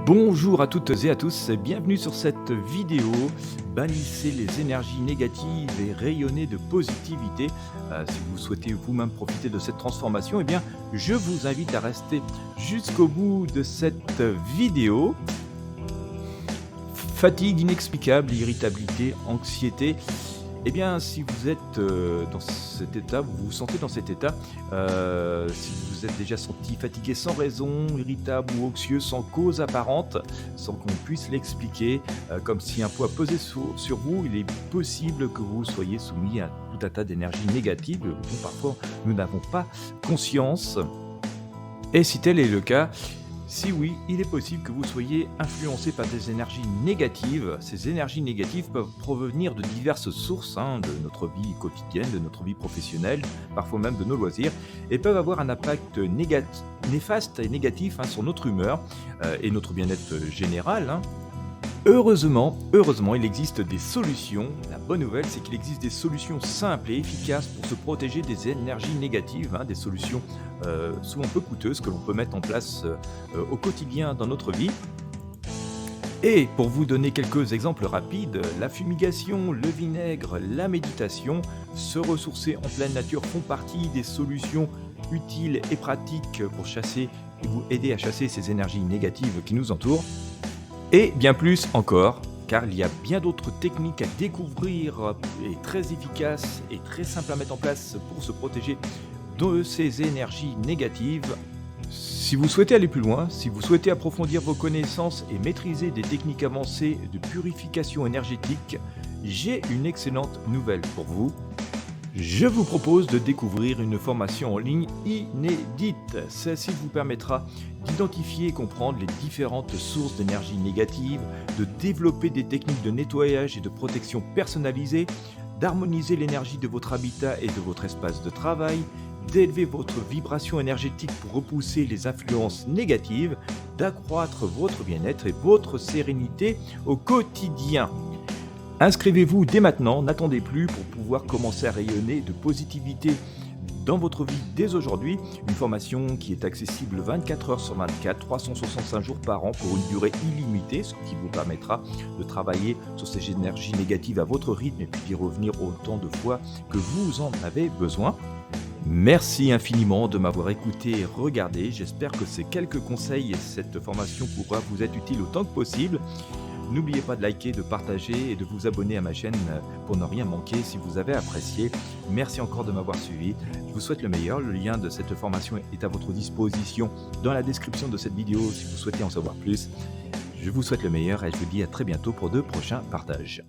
Bonjour à toutes et à tous et bienvenue sur cette vidéo. Bannissez les énergies négatives et rayonnez de positivité. Si vous souhaitez vous-même profiter de cette transformation, eh bien, je vous invite à rester jusqu'au bout de cette vidéo. Fatigue inexplicable, irritabilité, anxiété. Eh bien, si vous êtes dans cet état, vous vous sentez dans cet état, si vous vous êtes déjà senti fatigué sans raison, irritable ou anxieux sans cause apparente, sans qu'on puisse l'expliquer, comme si un poids pesait sur vous, il est possible que vous soyez soumis à tout un tas d'énergies négatives dont parfois nous n'avons pas conscience. Et si tel est le cas, si oui, il est possible que vous soyez influencé par des énergies négatives. Ces énergies négatives peuvent provenir de diverses sources, de notre vie quotidienne, de notre vie professionnelle, parfois même de nos loisirs, et peuvent avoir un impact néfaste et négatif sur notre humeur et notre bien-être général. Heureusement, il existe des solutions. La bonne nouvelle, c'est qu'il existe des solutions simples et efficaces pour se protéger des énergies négatives, des solutions souvent peu coûteuses que l'on peut mettre en place au quotidien dans notre vie. Et pour vous donner quelques exemples rapides, la fumigation, le vinaigre, la méditation, se ressourcer en pleine nature font partie des solutions utiles et pratiques pour chasser et vous aider à chasser ces énergies négatives qui nous entourent. Et bien plus encore, car il y a bien d'autres techniques à découvrir et très efficaces et très simples à mettre en place pour se protéger de ces énergies négatives. Si vous souhaitez aller plus loin, si vous souhaitez approfondir vos connaissances et maîtriser des techniques avancées de purification énergétique, j'ai une excellente nouvelle pour vous. Je vous propose de découvrir une formation en ligne inédite. Celle-ci vous permettra d'identifier et comprendre les différentes sources d'énergie négative, de développer des techniques de nettoyage et de protection personnalisées, d'harmoniser l'énergie de votre habitat et de votre espace de travail, d'élever votre vibration énergétique pour repousser les influences négatives, d'accroître votre bien-être et votre sérénité au quotidien. Inscrivez-vous dès maintenant, n'attendez plus pour pouvoir commencer à rayonner de positivité dans votre vie dès aujourd'hui. Une formation qui est accessible 24 heures sur 24, 365 jours par an pour une durée illimitée, ce qui vous permettra de travailler sur ces énergies négatives à votre rythme et puis d'y revenir autant de fois que vous en avez besoin. Merci infiniment de m'avoir écouté et regardé. J'espère que ces quelques conseils et cette formation pourra vous être utile autant que possible. N'oubliez pas de liker, de partager et de vous abonner à ma chaîne pour ne rien manquer si vous avez apprécié. Merci encore de m'avoir suivi. Je vous souhaite le meilleur. Le lien de cette formation est à votre disposition dans la description de cette vidéo si vous souhaitez en savoir plus. Je vous souhaite le meilleur et je vous dis à très bientôt pour de prochains partages.